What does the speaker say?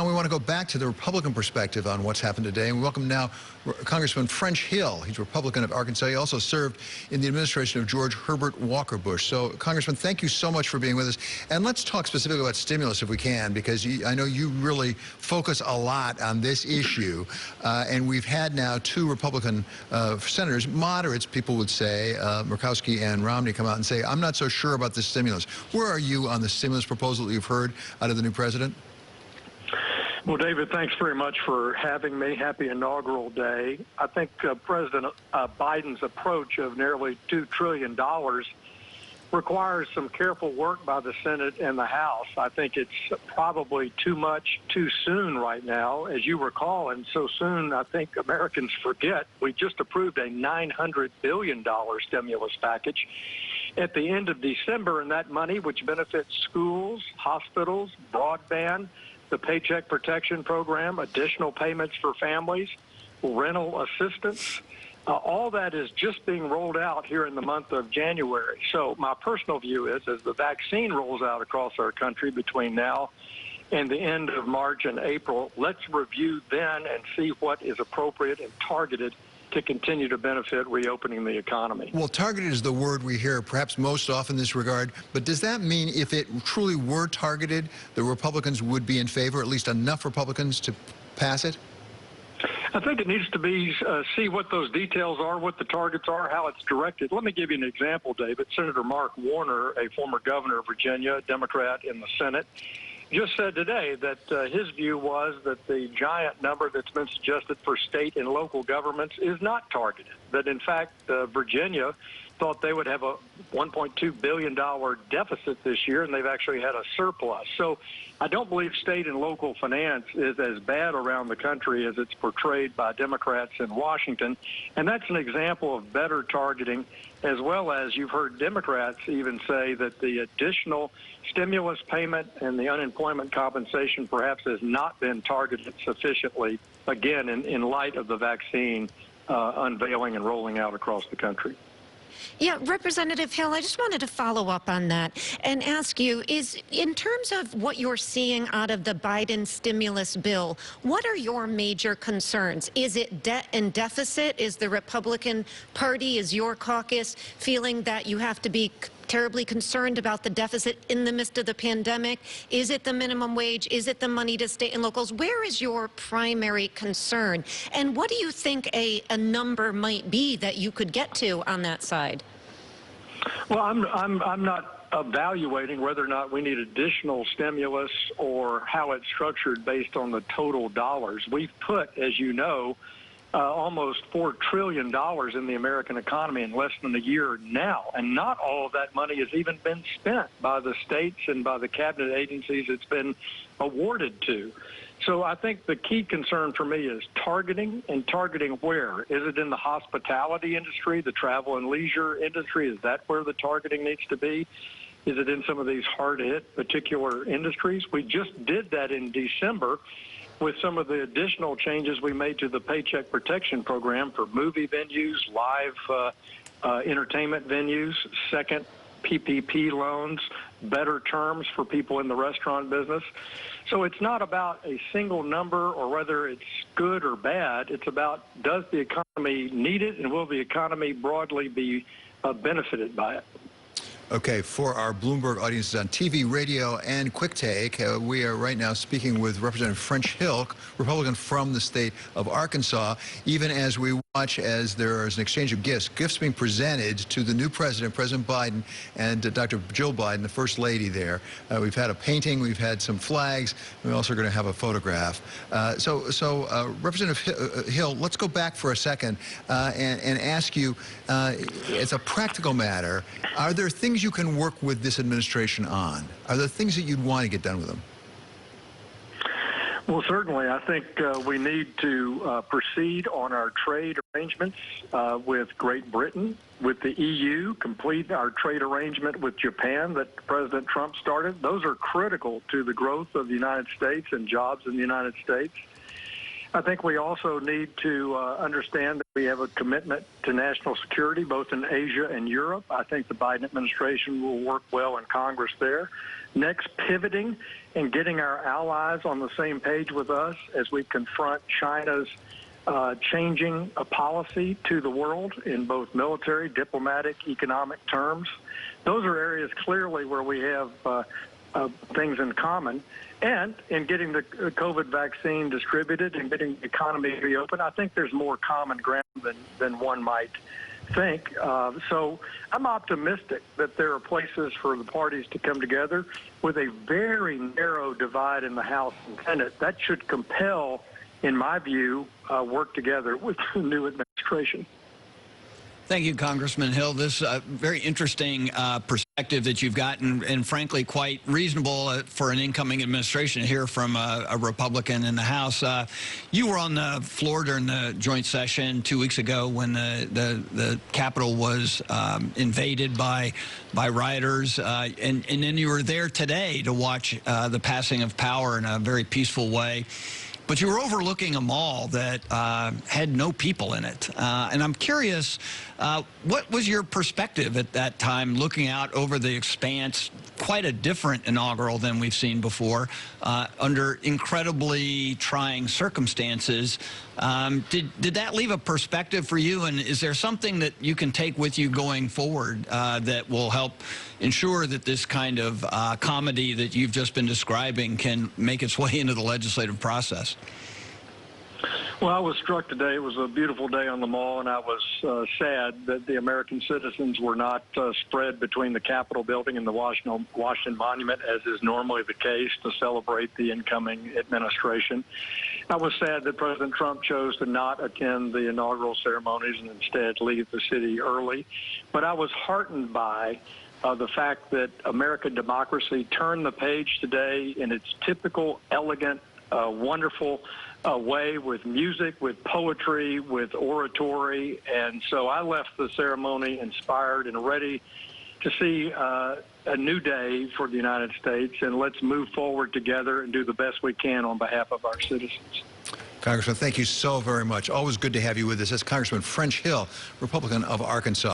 now we want to go back to the Republican perspective on what's happened today. And we welcome now Congressman French Hill. He's a Republican of Arkansas. He also served in the administration of George Herbert Walker Bush. So, Congressman, thank you so much for being with us. And let's talk specifically about stimulus if we can, because I know you really focus a lot on this issue. And we've had now two Republican senators, moderates, people would say, Murkowski and Romney, come out and say, I'm not so sure about this stimulus. Where are you on the stimulus proposal that you've heard out of the new president? Well, David, thanks very much for having me. Happy inaugural day. I think President Biden's approach of nearly $2 trillion requires some careful work by the Senate and the House. I think it's probably too much too soon right now. As you recall, and so soon I think Americans forget, we just approved a $900 billion stimulus package at the end of December, and that money, which benefits schools, hospitals, broadband, the Paycheck Protection Program, additional payments for families, rental assistance, all that is just being rolled out here in the month of January. So my personal view is, as the vaccine rolls out across our country between now and the end of March and April, let's review then and see what is appropriate and targeted to continue to benefit reopening the economy. Well, targeted is the word we hear perhaps most often in this regard, but does that mean if it truly were targeted, the Republicans would be in favor, at least enough Republicans to pass it? I think it needs to be see what those details are, what the targets are, how it's directed. Let me give you an example, David. Senator Mark Warner, a former governor of Virginia, a Democrat in the Senate, just said today that his view was that the giant number that's been suggested for state and local governments is not targeted, that in fact Virginia thought they would have a $1.2 billion deficit this year, and they've actually had a surplus. So I don't believe state and local finance is as bad around the country as it's portrayed by Democrats in Washington, and that's an example of better targeting, as well as you've heard Democrats even say that the additional stimulus payment and the unemployment compensation perhaps has not been targeted sufficiently, again, in light of the vaccine unveiling and rolling out across the country. Yeah, Representative Hill, I just wanted to follow up on that and ask you, is in terms of what you're seeing out of the Biden stimulus bill, what are your major concerns? Is it debt and deficit? Is the Republican Party, is your caucus feeling that you have to be terribly concerned about the deficit in the midst of the pandemic? Is it the minimum wage? Is it the money to state and locals? Where is your primary concern? And what do you think a number might be that you could get to on that side? Well, I'm not evaluating whether or not we need additional stimulus or how it's structured based on the total dollars. We've put, as you know, almost $4 trillion in the American economy in less than a year now, and not all of that money has even been spent by the states and by the cabinet agencies it's been awarded to. So I think the key concern for me is targeting, and targeting where? Is it in the hospitality industry, the travel and leisure industry? Is that where the targeting needs to be? Is it in some of these hard-hit particular industries? We just did that in December with some of the additional changes we made to the Paycheck Protection Program for movie venues, live entertainment venues, second PPP loans, better terms for people in the restaurant business. So it's not about a single number or whether it's good or bad. It's about, does the economy need it, and will the economy broadly be benefited by it? Okay, for our Bloomberg audiences on TV, radio, and Quick Take, we are right now speaking with Representative French Hill, Republican from the state of Arkansas, even as we watch as there is an exchange of gifts being presented to the new president, President Biden, and Dr. Jill Biden, the First Lady there. We've had a painting, we've had some flags, we're also going to have a photograph. So Representative Hill, let's go back for a second and ask you, as a practical matter, are there things you can work with this administration on? Are there things that you'd want to get done with them? Well, certainly. I think we need to proceed on our trade arrangements with Great Britain, with the EU, complete our trade arrangement with Japan that President Trump started. Those are critical to the growth of the United States and jobs in the United States. I think we also need to understand that we have a commitment to national security, both in Asia and Europe. I think the Biden administration will work well in Congress there. Next, pivoting and getting our allies on the same page with us as we confront China's changing a policy to the world in both military, diplomatic, economic terms. Those are areas clearly where we have things in common. And in getting the COVID vaccine distributed and getting the economy reopened, I think there's more common ground than one might think. So I'm optimistic that there are places for the parties to come together. With a very narrow divide in the House and Senate, that should compel, in my view, work together with the new administration. Thank you, Congressman Hill. This very interesting perspective that you've got, and frankly, quite reasonable for an incoming administration to hear from a Republican in the House. You were on the floor during the joint session 2 weeks ago when the Capitol was invaded by rioters, and then you were there today to watch the passing of power in a very peaceful way. But you were overlooking a mall that had no people in it. And I'm curious, what was your perspective at that time, looking out over the expanse, quite a different inaugural than we've seen before, under incredibly trying circumstances? Did that leave a perspective for you? And is there something that you can take with you going forward that will help ensure that this kind of comedy that you've just been describing can make its way into the legislative process? Well, I was struck today. It was a beautiful day on the Mall, and I was sad that the American citizens were not spread between the Capitol building and the Washington Monument, as is normally the case, to celebrate the incoming administration. I was sad that President Trump chose to not attend the inaugural ceremonies and instead leave the city early. But I was heartened by the fact that American democracy turned the page today in its typical, elegant, wonderful way, with music, with poetry, with oratory. And so I left the ceremony inspired and ready to see a new day for the United States, and let's move forward together and do the best we can on behalf of our citizens. Congressman, thank you so very much. Always good to have you with us. That's Congressman French Hill, Republican of Arkansas.